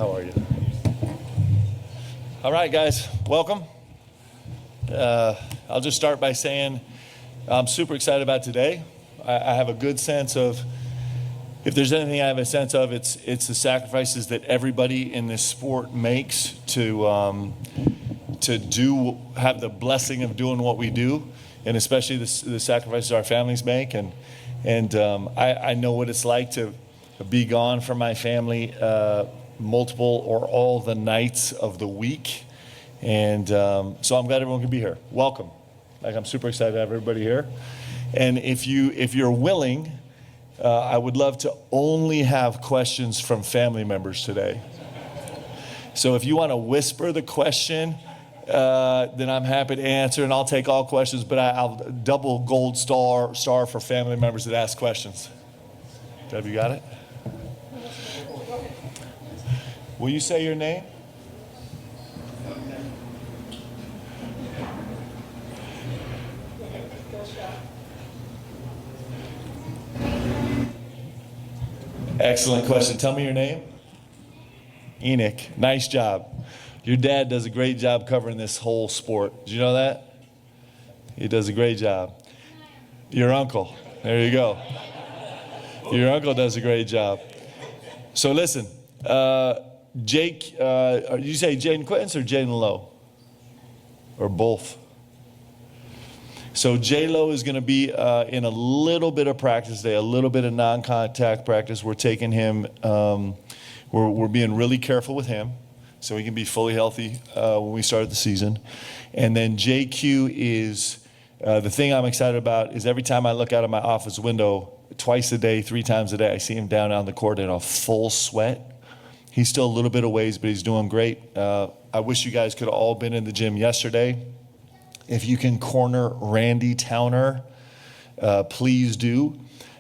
How are you? All right, guys, welcome. I'll just start by saying I'm super excited about today. I have a good sense of, if there's anything I have a sense of, it's the sacrifices that everybody in this sport makes to have the blessing of doing what we do, and especially the sacrifices our families make. And I know what it's like to be gone from my family multiple or all the nights of the week. And so I'm glad everyone can be here. Welcome. I'm super excited to have everybody here. And if you're willing, I would love to only have questions from family members today. So if you want to whisper the question, then I'm happy to answer, and I'll take all questions, but I'll double gold star for family members that ask questions. Deb, you got it? Will you say your name? Excellent question. Tell me your name. Enoch. Nice job. Your dad does a great job covering this whole sport. Did you know that? He does a great job. Your uncle. There you go. Your uncle does a great job. So listen, Jake, you say Jaden Quintz or Jaden Lowe? Or both? So J-Lo is going to be in a little bit of practice today, a little bit of non-contact practice. We're taking him, we're being really careful with him so he can be fully healthy when we start the season. And then JQ is, the thing I'm excited about is every time I look out of my office window, twice a day, 3 times a day, I see him down on the court in a full sweat. He's still a little bit of ways, but he's doing great. I wish you guys could have all been in the gym yesterday. If you can corner Randy Towner, please do.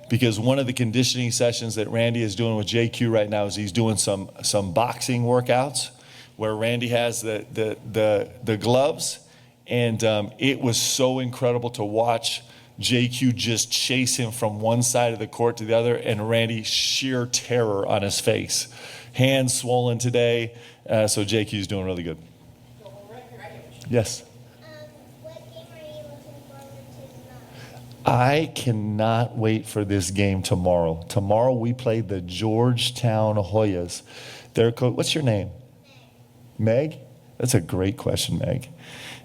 Because one of the conditioning sessions that Randy is doing with JQ right now is he's doing some boxing workouts where Randy has the gloves. And it was so incredible to watch JQ just chase him from one side of the court to the other, and Randy, sheer terror on his face. Hands swollen today, so JQ's doing really good. Yes? What game are you looking forward to the most? I cannot wait for this game tomorrow. Tomorrow we play the Georgetown Hoyas. Their coach, what's your name? Meg? That's a great question, Meg.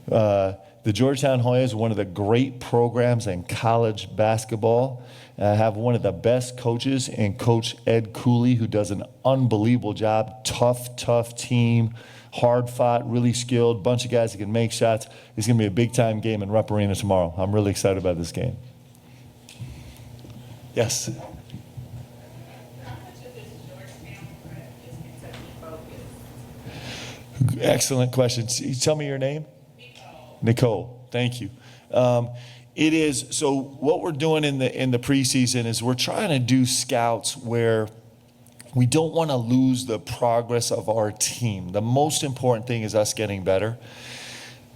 The Georgetown Hoyas, one of the great programs in college basketball. Have one of the best coaches in Coach Ed Cooley, who does an unbelievable job. Tough team, hard fought, really skilled, bunch of guys that can make shots. It's going to be a big time game in Rupp Arena tomorrow. I'm really excited about this game. Yes? How much of this Georgetown trip is Kentucky focused? Excellent question. Tell me your name. Nicole, thank you. It is, so what we're doing in the preseason is we're trying to do scouts where we don't want to lose the progress of our team. The most important thing is us getting better.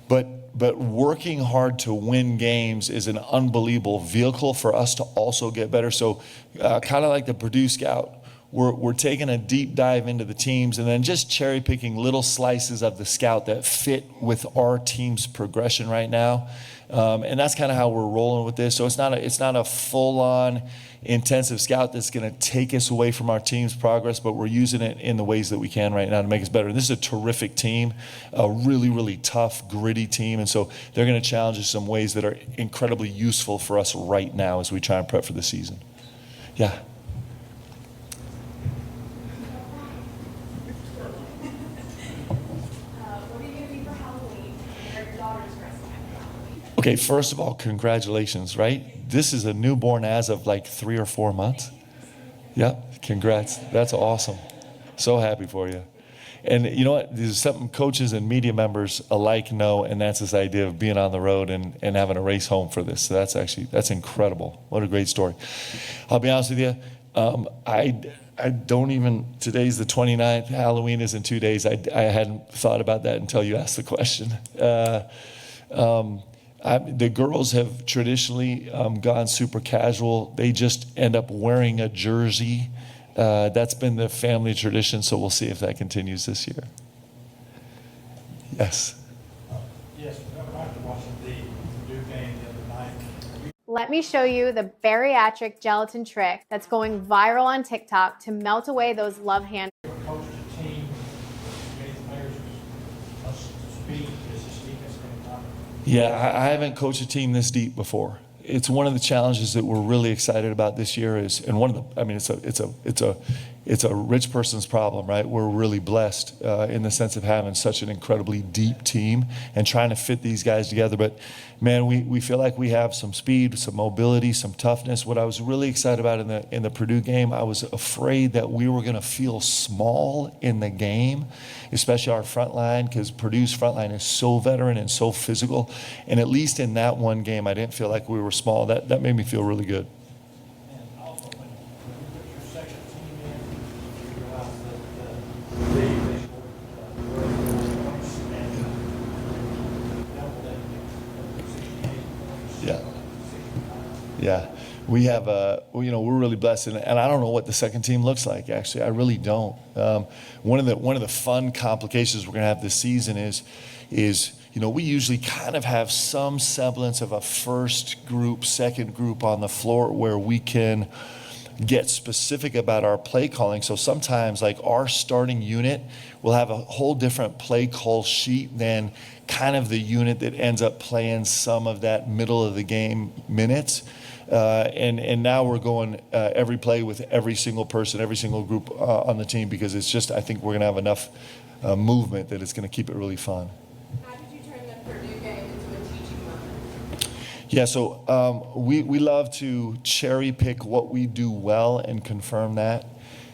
But working hard to win games is an unbelievable vehicle for us to also get better. So kind of like the Purdue Scout, we're taking a deep dive into the teams and then just cherry picking little slices of the scout that fit with our team's progression right now. And that's kind of how we're rolling with this. So it's not a full-on intensive scout that's going to take us away from our team's progress, but we're using it in the ways that we can right now to make us better. This is a terrific team, a really, really tough, gritty team. And so they're going to challenge us in some ways that are incredibly useful for us right now as we try and prep for the season. Yeah. What are you going to be for Halloween? What are your daughters dressing up for Halloween? Okay, first of all, congratulations, right? This is a newborn as of like 3 or 4 months. Yeah, congrats. That's awesome. So happy for you. And you know what? There's something coaches and media members alike know, and that's this idea of being on the road and having a race home for this. So that's incredible. What a great story. I'll be honest with you. I don't even, today's the 29th. Halloween is in 2 days. I hadn't thought about that until you asked the question. The girls have traditionally gone super casual. They just end up wearing a jersey That's been the family tradition, so we'll see if that continues this year. Yes. Yes, after watching the Purdue game the other night, Let me show you the bariatric gelatin trick that's going viral on TikTok to melt away those love handles. you coached a team, made the players speed as just defense going on. Yeah, I haven't coached a team this deep before. It's one of the challenges that we're really excited about this year is, and one of the, I mean, it's a rich person's problem, right? We're really blessed in the sense of having such an incredibly deep team and trying to fit these guys together. But man, we feel like we have some speed, some mobility, some toughness. What I was really excited about in the Purdue game, I was afraid that we were going to feel small in the game, especially our front line, because Purdue's front line is so veteran and so physical. And at least in that one game, I didn't feel like we were small. That made me feel really good. And also, when you put your second team in, you realize that they scored points and double that, 68 points. Yeah. Yeah, we have we're really blessed, and I don't know what the second team looks like. Actually, I really don't. One of the fun complications we're going to have this season is we usually kind of have some semblance of a first group, second group on the floor where we can get specific about our play calling. So sometimes, like our starting unit will have a whole different play call sheet than kind of the unit that ends up playing some of that middle of the game minutes. And now we're going every play with every single person, every single group on the team, because it's just, I think we're going to have enough movement that it's going to keep it really fun. How did you turn the Purdue game into a teaching moment? Yeah, so we love to cherry pick what we do well and confirm that.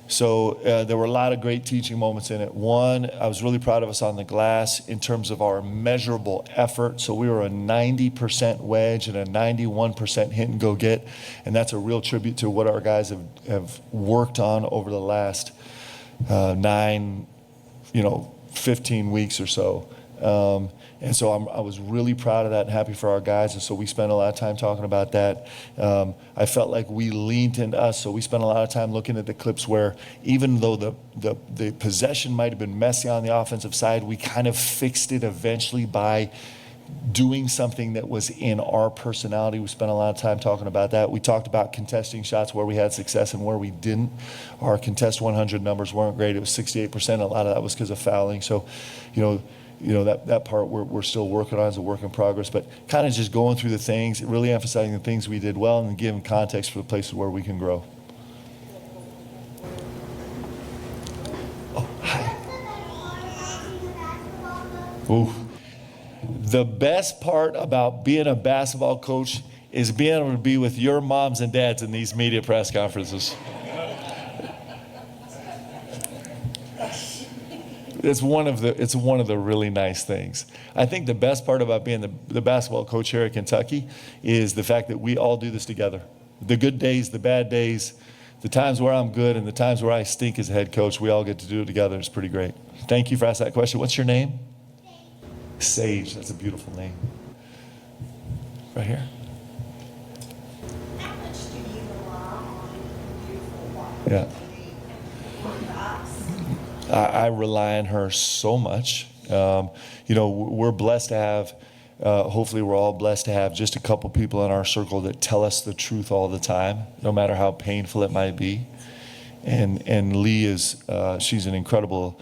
So there were a lot of great teaching moments in it. One, I was really proud of us on the glass in terms of our measurable effort. So we were a 90% wedge and a 91% hit and go get. And that's a real tribute to what our guys have worked on over the last 15 weeks or so. And so I was really proud of that and happy for our guys. And so we spent a lot of time talking about that. I felt like we leaned into us. So we spent a lot of time looking at the clips where even though the possession might have been messy on the offensive side, we kind of fixed it eventually by doing something that was in our personality. We spent a lot of time talking about that. We talked about contesting shots where we had success and where we didn't. Our contest 100 numbers weren't great. It was 68%. A lot of that was because of fouling. So, that part we're still working on is a work in progress, but kind of just going through the things, really emphasizing the things we did well and giving context for the places where we can grow. Oh, hi. Ooh. The best part about being a basketball coach is being able to be with your moms and dads in these media press conferences. It's one of the really nice things. I think the best part about being the basketball coach here at Kentucky is the fact that we all do this together. The good days, the bad days, the times where I'm good and the times where I stink as a head coach, we all get to do it together. It's pretty great. Thank you for asking that question. What's your name? Sage. That's a beautiful name. Right here. How much do you rely on beautiful wife? Yeah. I rely on her so much. We're blessed to have, hopefully we're all blessed to have just a couple people in our circle that tell us the truth all the time, no matter how painful it might be. And Lee is, she's an incredible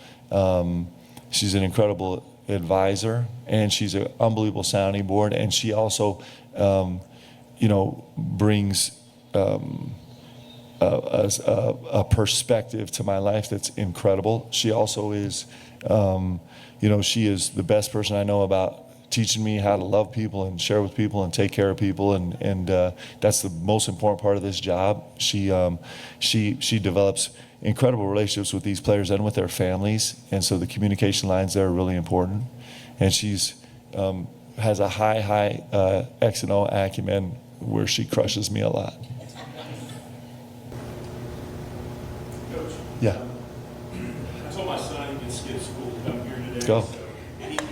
advisor, and she's an unbelievable sounding board. And she also, brings a perspective to my life that's incredible. She also is, she is the best person I know about teaching me how to love people and share with people and take care of people, and that's the most important part of this job. She develops incredible relationships with these players and with their families, and so the communication lines there are really important. And she's has a high X and O acumen where she crushes me a lot. Coach, Yeah. I told my son he could skip school to come here today. Go. So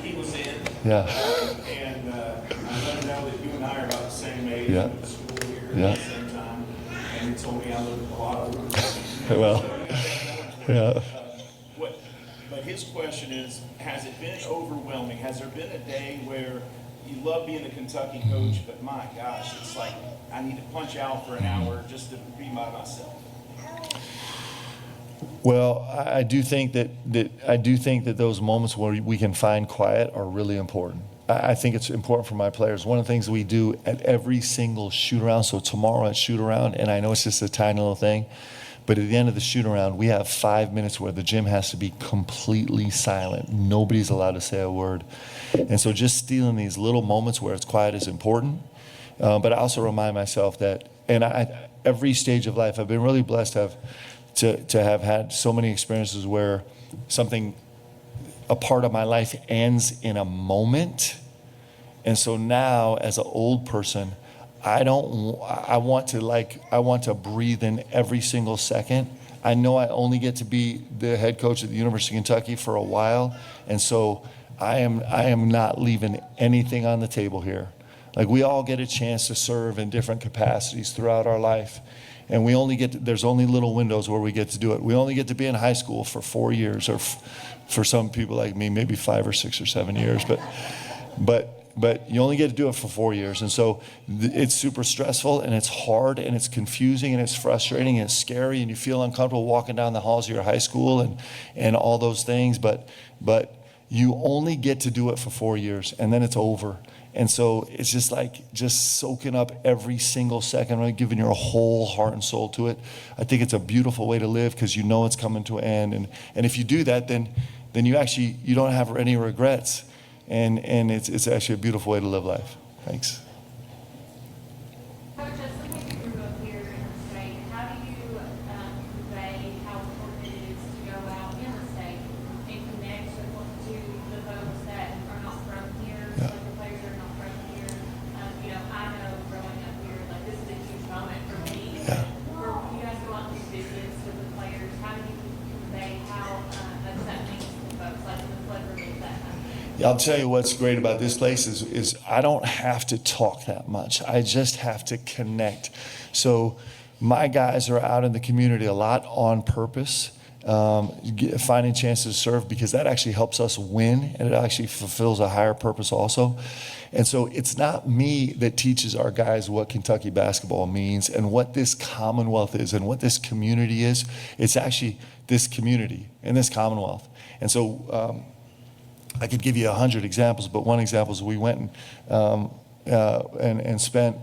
he was in. Yeah. And I let him know that you and I are about the same age. Yeah. We went to school here Yeah. at the same time. And he told me I look a lot older. Well, Yeah. But his question is, has it been overwhelming? Has there been a day where you love being a Kentucky coach, but my gosh, it's like I need to punch out for an hour just to be by myself? Well, I do think that those moments where we can find quiet are really important. I think it's important for my players. One of the things we do at every single shoot around, so tomorrow at shoot around, and I know it's just a tiny little thing, but at the end of the shoot around, we have 5 minutes where the gym has to be completely silent. Nobody's allowed to say a word. And so just stealing these little moments where it's quiet is important. But I also remind myself that, and every stage of life, I've been really blessed to have had so many experiences where a part of my life ends in a moment. And so now, as an old person, I want to breathe in every single second. I know I only get to be the head coach at the University of Kentucky for a while, and so I am not leaving anything on the table here. Like, we all get a chance to serve in different capacities throughout our life, and there's only little windows where we get to do it. We only get to be in high school for 4 years, or for some people like me, maybe 5 or 6 or 7 years, but you only get to do it for 4 years. And so it's super stressful, and it's hard, and it's confusing, and it's frustrating, and it's scary, and you feel uncomfortable walking down the halls of your high school and all those things. But you only get to do it for 4 years, and then it's over. And so it's just soaking up every single second, really giving your whole heart and soul to it. I think it's a beautiful way to live because you know it's coming to an end. And if you do that, then you don't have any regrets. And it's actually a beautiful way to live life. Thanks. Coach, as someone who grew up here in the state, how do you convey how important it is to go out in the state and connect to the folks that are not from here, Yeah. like the players that are not from here? I know growing up here, like, this is a huge moment for me. Yeah. For you guys go out and do visits with the players, how do you convey how much that means to folks, like in the flood relief, that kind of thing? I'll tell you what's great about this place is I don't have to talk that much. I just have to connect. So my guys are out in the community a lot on purpose, finding chances to serve, because that actually helps us win, and it actually fulfills a higher purpose also. And so it's not me that teaches our guys what Kentucky basketball means and what this Commonwealth is and what this community is. It's actually this community and this Commonwealth. And so I could give you 100 examples, but one example is we went and spent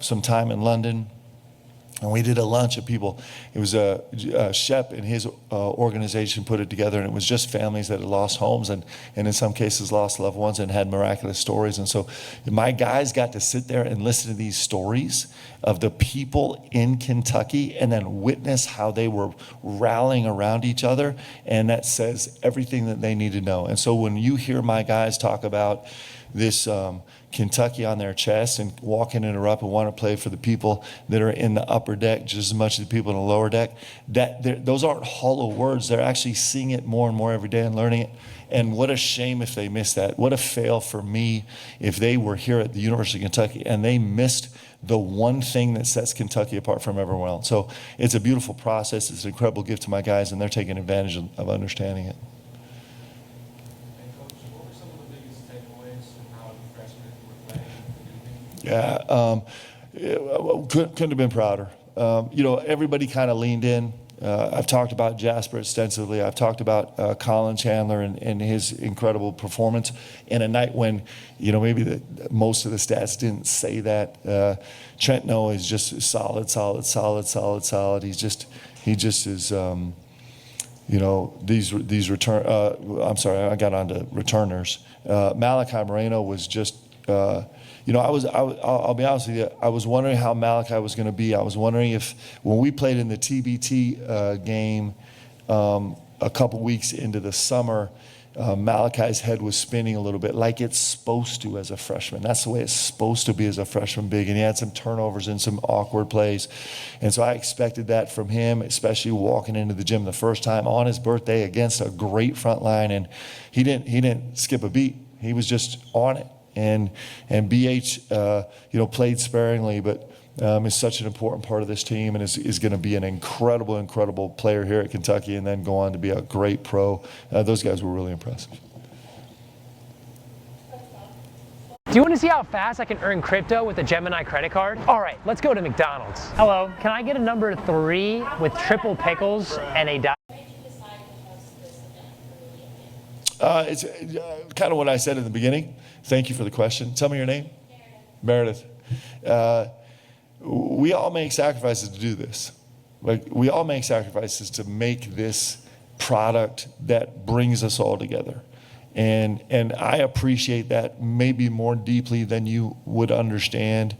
some time in London, and we did a lunch of people. It was Shep and his organization put it together, and it was just families that had lost homes and in some cases lost loved ones and had miraculous stories. And so my guys got to sit there and listen to these stories of the people in Kentucky and then witness how they were rallying around each other, and that says everything that they need to know. And so when you hear my guys talk about this Kentucky on their chest and walking in a up and want to play for the people that are in the upper deck just as much as the people in the lower deck, those aren't hollow words. They're actually seeing it more and more every day and learning it. And what a shame if they missed that. What a fail for me if they were here at the University of Kentucky and they missed the one thing that sets Kentucky apart from everyone else. So it's a beautiful process. It's an incredible gift to my guys, and they're taking advantage of understanding it. And Coach, what were some of the biggest takeaways from how the freshmen were playing? Couldn't have been prouder. Everybody kind of leaned in. I've talked about Jasper extensively. I've talked about Colin Chandler and his incredible performance in a night when, maybe most of the stats didn't say that. Trent Noah is just solid. He just is. These return. I'm sorry, I got onto returners. Malachi Moreno was just. I'll be honest with you, I was wondering how Malachi was going to be. I was wondering if when we played in the TBT game a couple weeks into the summer, Malachi's head was spinning a little bit like it's supposed to as a freshman. That's the way it's supposed to be as a freshman big. And he had some turnovers and some awkward plays. And so I expected that from him, especially walking into the gym the first time on his birthday against a great front line. And he didn't skip a beat. He was just on it. And BH, played sparingly, but is such an important part of this team and is going to be an incredible player here at Kentucky and then go on to be a great pro. Those guys were really impressive. Do you want to see how fast I can earn crypto with a Gemini credit card? All right, let's go to McDonald's. Hello, can I get a number 3 with triple pickles and a diet? It's kind of what I said in the beginning. Thank you for the question. Tell me your name. Meredith. We all make sacrifices to do this. Like, we all make sacrifices to make this product that brings us all together. And I appreciate that maybe more deeply than you would understand,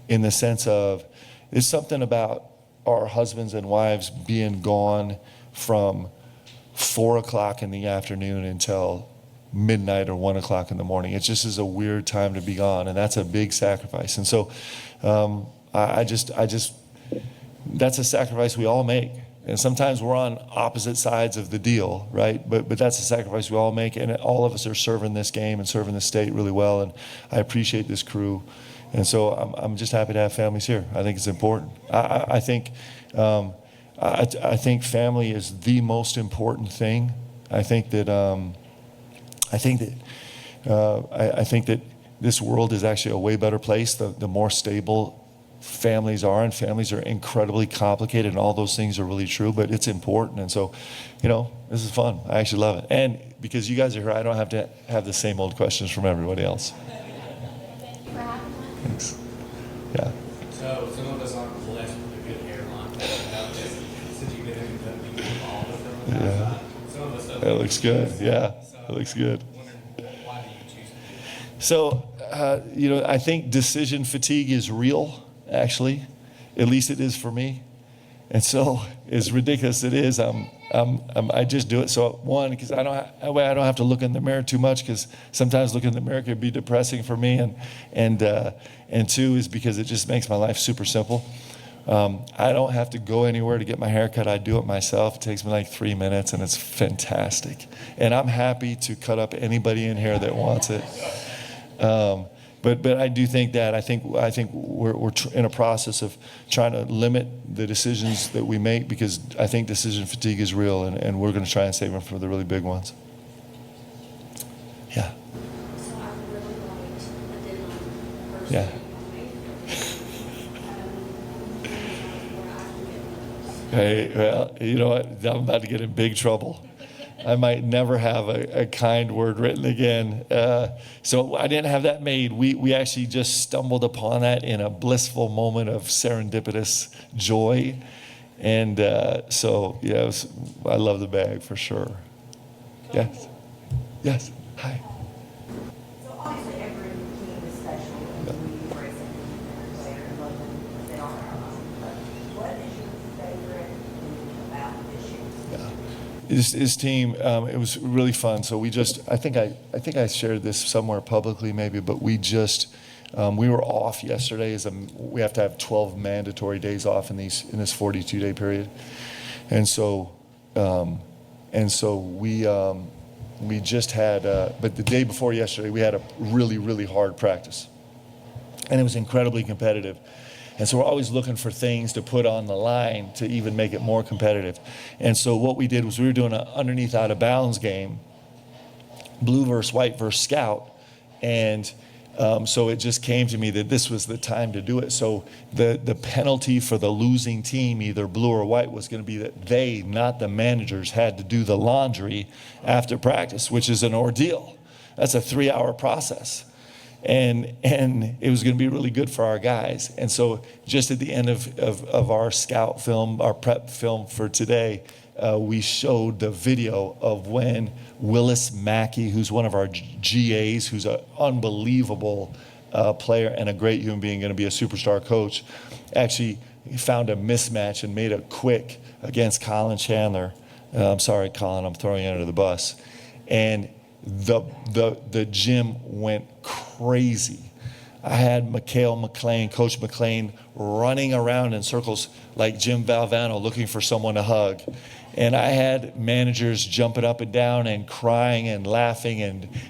in the sense of there's something about our husbands and wives being gone from 4 o'clock in the afternoon until midnight or 1 o'clock in the morning. It just is a weird time to be gone, and that's a big sacrifice. And so I just that's a sacrifice we all make. And sometimes we're on opposite sides of the deal, right? But that's a sacrifice we all make, and all of us are serving this game and serving the state really well. And I appreciate this crew, and so I'm just happy to have families here. I think it's important. I think family is the most important thing. I think that this world is actually a way better place the more stable families are, and families are incredibly complicated, and all those things are really true, but it's important. And so, this is fun. I actually love it. And because you guys are here, I don't have to have the same old questions from everybody else. Thanks. Yeah. So some of us aren't blessed with a good hairline. Since you've been in the involved with them, Yeah. some of us don't. It looks good. Yeah, it looks good. Why do you choose to do that? So, I think decision fatigue is real, actually. At least it is for me. And so, as ridiculous as it is, I just do it. So, one, because I don't have to look in the mirror too much, because sometimes looking in the mirror can be depressing for me. And two is because it just makes my life super simple. I don't have to go anywhere to get my hair cut. I do it myself. It takes me like 3 minutes, and it's fantastic. And I'm happy to cut up anybody in here that wants it. But I do think that I think we're in a process of trying to limit the decisions that we make, because I think decision fatigue is real, and we're going to try and save them for the really big ones. Yeah. So I really liked the deadline first. Yeah. Where I Hey, well, you know what? I'm about to get in big trouble. I might never have a kind word written again. So I didn't have that made. We actually just stumbled upon that in a blissful moment of serendipitous joy. And so, yeah, I love the bag for sure. Yes. Yes. Hi. So obviously every team is special, and we embrace every player and love them as they are our own. But what is your favorite thing about this year? His team, it was really fun. So I think I shared this somewhere publicly maybe, but we were off yesterday. We have to have 12 mandatory days off in this 42-day period, and so we just had. But the day before yesterday, we had a really, really hard practice, and it was incredibly competitive. And so we're always looking for things to put on the line to even make it more competitive. And so what we did was we were doing an underneath out of bounds game, blue versus white versus scout. And so it just came to me that this was the time to do it. So the penalty for the losing team, either blue or white, was going to be that they, not the managers, had to do the laundry after practice, which is an ordeal. That's a 3-hour process. And it was going to be really good for our guys. And so just at the end of our scout film, our prep film for today, we showed the video of when Willis Mackey, who's one of our GAs, who's an unbelievable player and a great human being, going to be a superstar coach, actually found a mismatch and made a quick against Colin Chandler. I'm sorry, Colin, I'm throwing you under the bus. And the gym went crazy. I had Coach McLean running around in circles like Jim Valvano looking for someone to hug. And I had managers jumping up and down and crying and laughing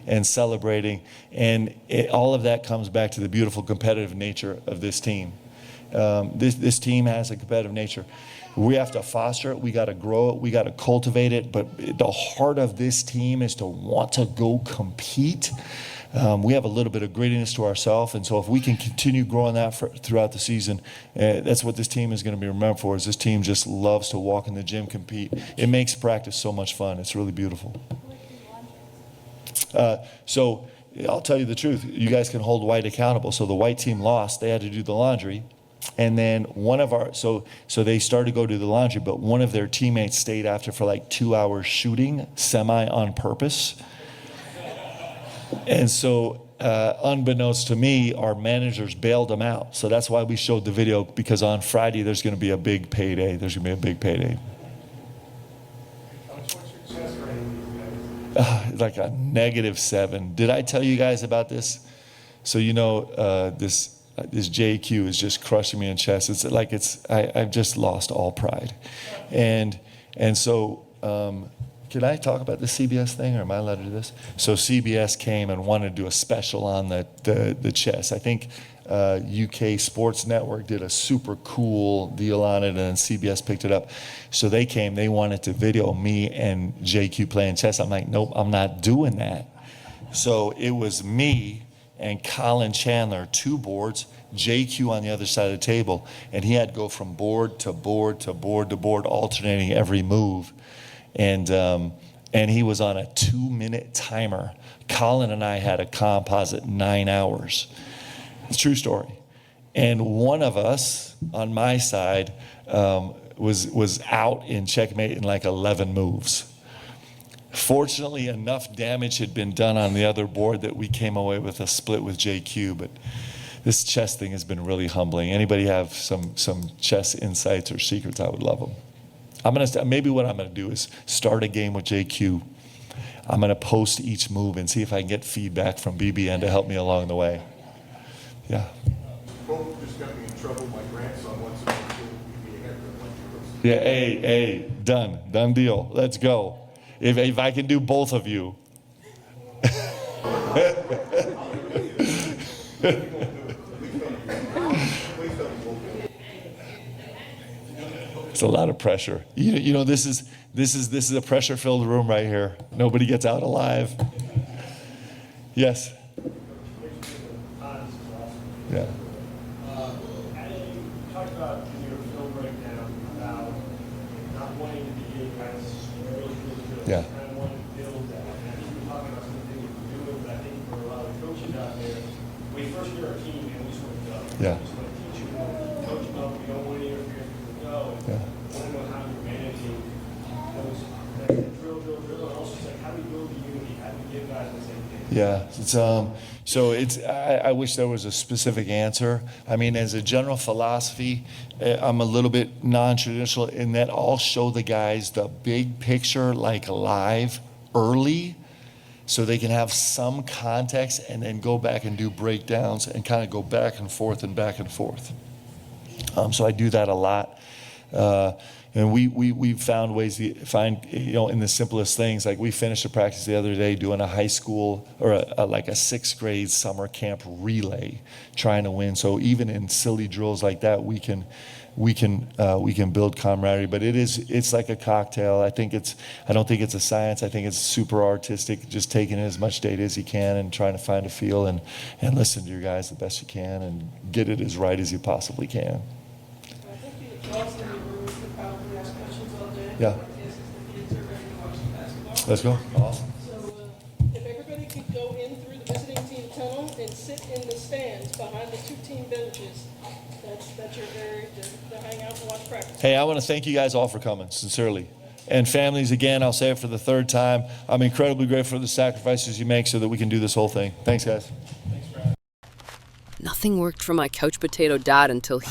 and celebrating. And all of that comes back to the beautiful competitive nature of this team. this team has a competitive nature. We have to foster it. We got to grow it. We got to cultivate it. But the heart of this team is to want to go compete. We have a little bit of grittiness to ourselves, and so if we can continue growing that throughout the season, that's what this team is going to be remembered for. Is this team just loves to walk in the gym, compete. It makes practice so much fun. It's really beautiful. So I'll tell you the truth. You guys can hold White accountable. So the White team lost. They had to do the laundry. And then one of our, so they started to go do the laundry, but one of their teammates stayed after for like 2 hours shooting, semi on purpose. And so, unbeknownst to me, our managers bailed them out. So that's why we showed the video, because on Friday there's going to be a big payday. There's going to be a big payday. What's your chest rating these days? Like a -7. Did I tell you guys about this? So you know, this JQ is just crushing me in chest. It's like I've just lost all pride, and so. Can I talk about the CBS thing, or am I allowed to do this? So CBS came and wanted to do a special on the chess. I think UK Sports Network did a super cool deal on it, and then CBS picked it up. So they came, they wanted to video me and JQ playing chess. I'm like, nope, I'm not doing that. So it was me and Colin Chandler, 2 boards, JQ on the other side of the table, and he had to go from board to board to board to board, alternating every move. And he was on a 2-minute timer. Colin and I had a composite 9 hours. It's a true story. And one of us on my side was out in checkmate in like 11 moves. Fortunately, enough damage had been done on the other board that we came away with a split with JQ. But this chess thing has been really humbling. Anybody have some chess insights or secrets? I would love them. Maybe what I'm gonna do is start a game with JQ. I'm gonna post each move and see if I can get feedback from BBN to help me along the way. Yeah. Both just got me in trouble. My grandson wants to make sure we be ahead of Yeah. Hey, done deal. Let's go. If I can do both of you. It's a lot of pressure. You know, this is a pressure-filled room right here. Nobody gets out alive. Yes. Yeah. You talked about in your film breakdown about not wanting to be guys really good. Yeah. Kind of wanting to build that. And I think you were talking about some of the things you're doing, but I think for a lot of coaches out there, when you first hear our team, and we just want to go. Yeah. We just want to teach you, coach them up. We don't want to interfere with the go. Yeah. I want to know how you're managing those that drill, and also it's like how do you build the unity? How do you get guys on the same page? Yeah, I wish there was a specific answer. I mean, as a general philosophy, I'm a little bit non-traditional in that I'll show the guys the big picture like live early so they can have some context and then go back and do breakdowns and kind of go back and forth and back and forth. So I do that a lot. And we've found ways to find, in the simplest things, like we finished a practice the other day doing a high school or like a 6th grade summer camp relay, trying to win. So even in silly drills like that, we can build camaraderie. But it's like a cocktail. I don't think it's a science. I think it's super artistic, just taking in as much data as you can and trying to find a feel and listen to your guys the best you can and get it as right as you possibly can. Yeah. Let's go. Awesome. So if everybody could go in through the visiting team tunnel and sit in the stands behind the 2 team benches, that's your area to hang out and watch practice. Hey, I want to thank you guys all for coming, sincerely. And families, again, I'll say it for the 3rd time. I'm incredibly grateful for the sacrifices you make so that we can do this whole thing. Thanks, guys. Nothing worked for my couch potato dad until he...